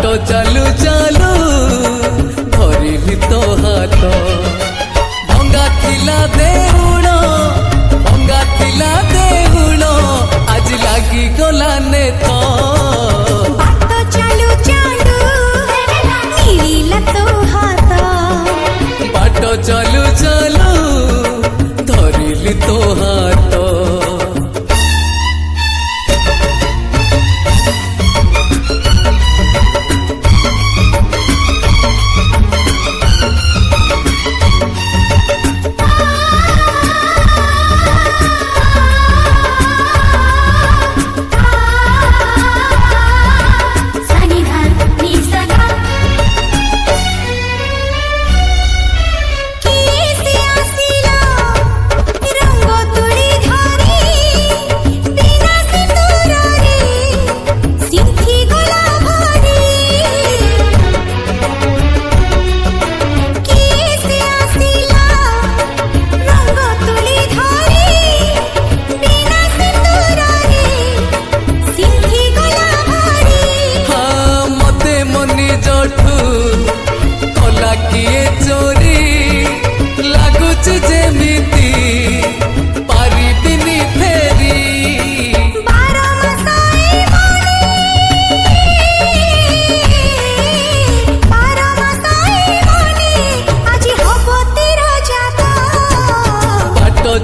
चालू चालू धरिली तो हाथ भंगा थिला देउल आज लागी गला ने तो चालू चालू मिलिला तो हाथ बाट चालू चालू धरिली तो हाथ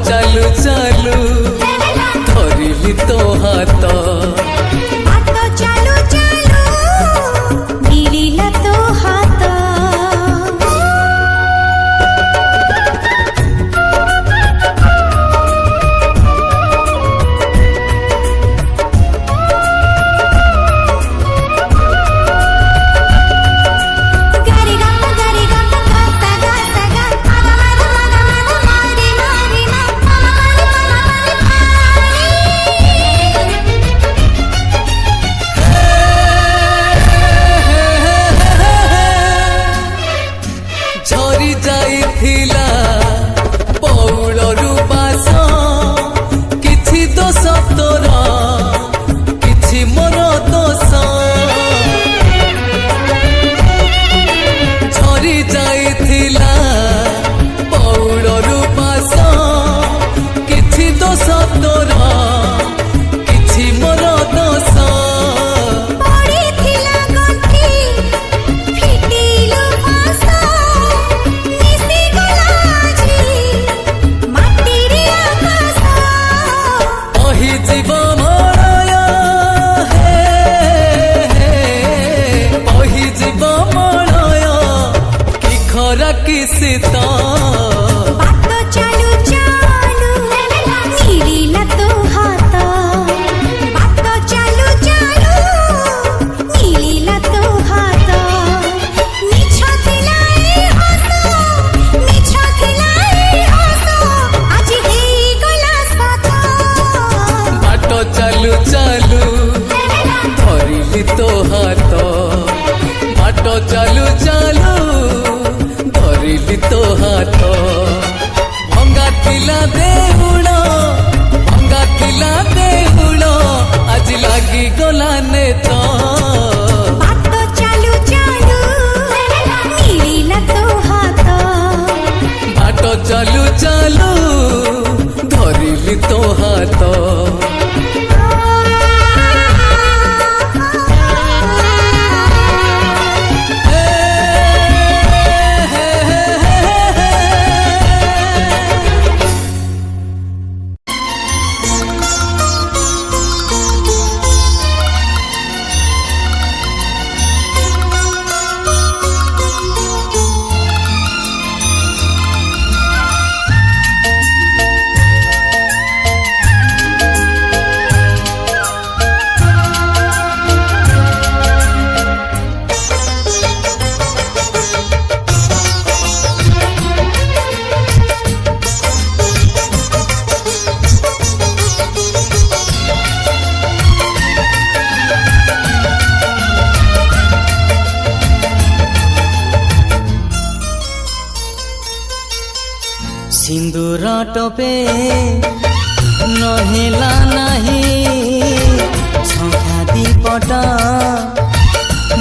चालू चालू धरिली तो हाथ चालू चालू मिलिला तो हाथ जाइथिला पौलरू बास किछि दोष तोर किछि मोर दोष झरी जाइथिला पौलरू बास किछि दोष तोर किछि मोर दोष सीता चालू चालू मिलिला तो हाथ चालू चालू मिलिला तो हाथ मिछ थिलाई हस आज हेई गला साथ बाट चालू चालू धरिली तो हाथ बाट चालू चालू धरिली तो हाथ भंगा थिला देउल आज लागी गला ने तो चालू चालू मिलिला तो हाथ बाट चालू चालू धरिली तो हाथ सिंदूर टपे नहेला नहीं संख्या दीपटा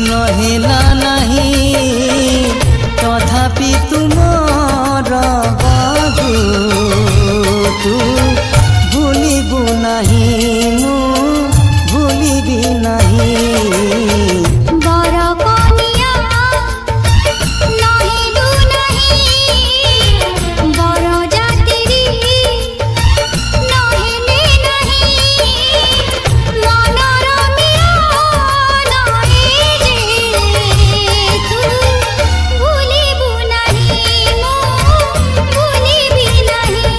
ନହେଲା ନାହିଁ ତଥାପି ତୁମର ବଧୁ ତୁ ଭୁଲିବୁ ନାହିଁ ମୁଁ ଭୁଲିବି ନାହିଁ बर कनिया नहेलु नहीं बर जातिरी नहेले नहीं मनर मिलन ए जे तू भूलिबु नहीं मो भूलिबि नहीं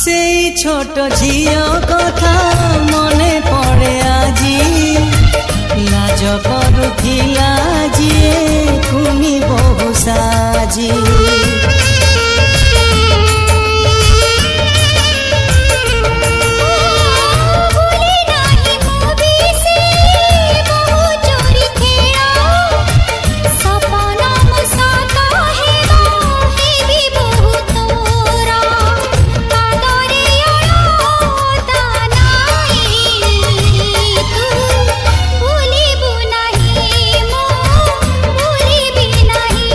সেই ছোট ঝিও কথা মনে পড়ে আজি লাজ করুথিলা যিয়ে কুনি বহু সাজি भूली नहीं मोबी से बहु चोरी खेला सपना मुसाता है भी बहु तोरा कादरे अड़ता नहीं तू भूलिबु नहीं मो भूलिबि नहीं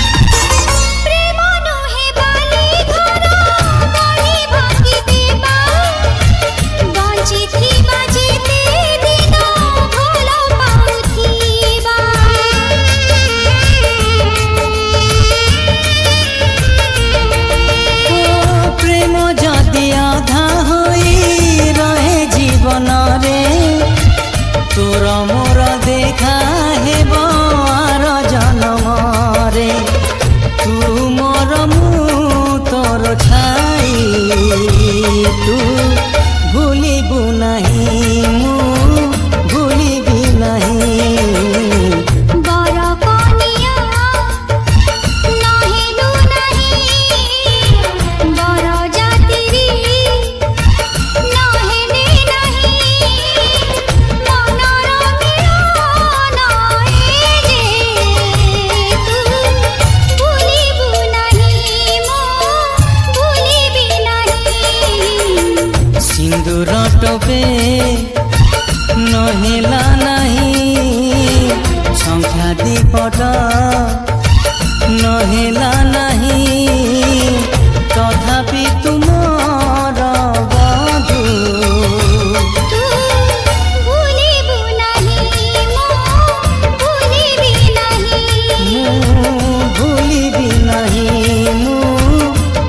प्रेम नहे बाली घर गढ़ी भांगी देबा बंची थिबा जेते दिन भल पाउथिबा ओ प्रेम जदि आधा होई रहे जीवन रे तोर मोर देखा हेब आर जन्म रे तू मोर मु तोर छाई तू भूलिबु नहीं मु भूलिबि नहीं बर कनिया नहेलु नहीं बर जातिरी नहेले नहीं मनर मिलन ए जे तू भूलिबु नहीं मो भूलिबि नहीं सिंदूर टोपे नहेला नहीं संख्या दीपट नहेला नहीं तथापि तुमर बधू तू भूलिबु नहीं मो भूलिबि नहीं ମୁଁ ଭୁଲିବି ନାହିଁ ମୁଁ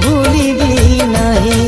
ଭୁଲିବି ନାହିଁ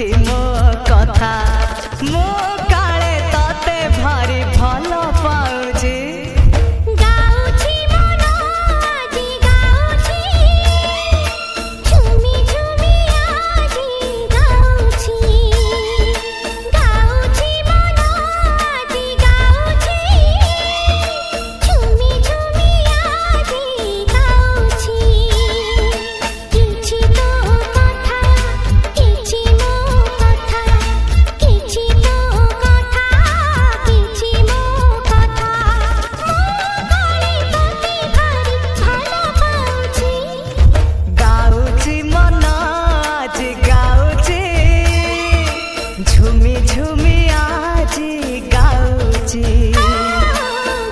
କିଛି ମୋ କଥା ମୁଁ କାଳେ ତତେ ଭାରି ଭଲ ପାଉଛି ଗାଉଛି ମନ ଆଜି ଗାଉଛି ଝୁମି ଝୁମି ଆଜି ଗାଉଛି ଗାଉଛି ମନ ଆଜି ଗାଉଛି ଝୁମି ଝୁମି ଆଜି ଗାଉଛି କିଛି ତ କଥା କିଛି ମୋ କଥା କିଛି ତ କଥା କିଛି ମୋ କଥା ମୁଁ କାଳେ ତତେ ଭାରି ଭଲ ପାଉଛି ଗାଉଛି ମନ ଆଜି ଗାଉଛି ଝୁମି ଝୁମି ଆଜି ଗାଉଛି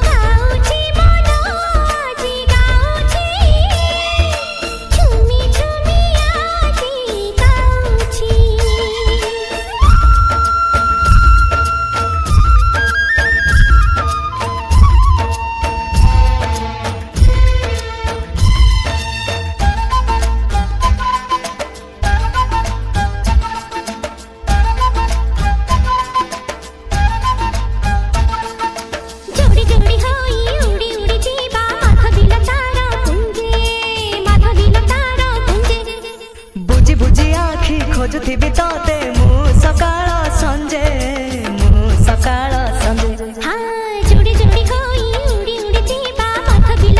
ଗାଉଛି ମନ ଆଜି ଗାଉଛି ଝୁମି ଝୁମି ଆଜି ଗାଉଛି जोड़ी जोड़ी होई उड़ी उड़ी जीवा माधवी लतार कुंजे ବୁଝି ବୁଝି ଆଖି ଖୋଜୁଥିବି ତତେ ମୁଁ ସକାଳ ସଞ୍ଜେ हाँ जोड़ी जोड़ी होई उड़ी उड़ी जीवा माधवी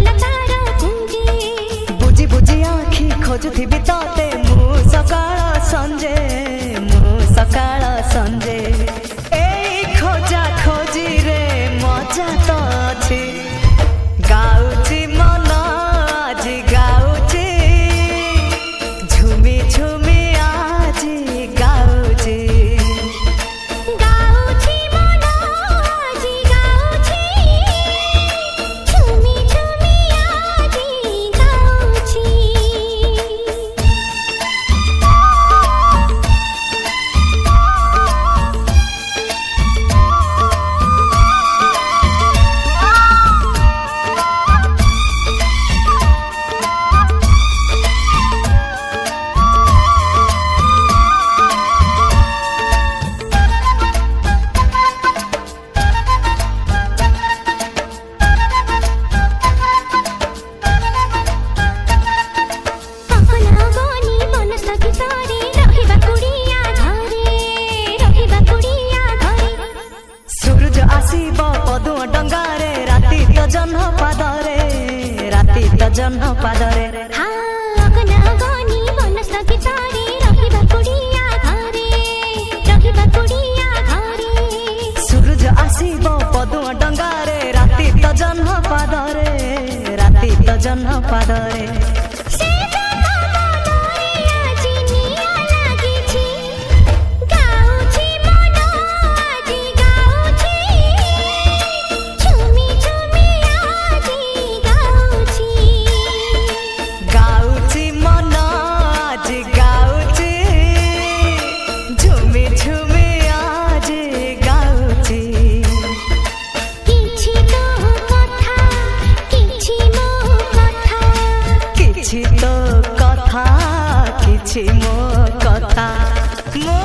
लतार कुंजे ବୁଝି ବୁଝି ଆଖି ଖୋଜୁଥିବି ତତେ ମୁଁ ସକାଳ ସଞ୍ଜେ ଏଇ ଖୋଜା ଖୋଜିରେ ମଜା ତ ଅଛି ଗାଉଛି ମନ ଆଜି ଗାଉଛି ଝୁମି ଝୁମି ଆଜି ଗାଉଛି गाଉଛି मन आजी गाଉଛି झुमि झुमि आजी गाଉଛି अपना बनी मनस गितारे रहिबा कुड़िया घरे ସୂରୁଜ ଆସିବ ପଦୁଅ ଡଙ୍ଗାରେ ରାତି ତ ଜହ୍ନ ପାଦରେ हाँ अपना बनी मनस गितारे रहिबा कुड़िया घरे ସୂରୁଜ ଆସିବ ପଦୁଅ ଡଙ୍ଗାରେ ରାତି ତ ଜହ୍ନ ପାଦରେ से जगा मोरे आजी निया लागिछि गाଉଛି मन आजी गाଉଛି झुमि झुमि आजी गाଉଛି ଗାଉଛି ମନ ଆଜି ଗାଉଛି ଝୁମି ଝୁମି ଆଜି ଗାଉଛି କିଛି ତ କଥା କିଛି ମୋ କଥା କିଛି ତ କଥା କିଛି ମୋ କଥା ମୁଁ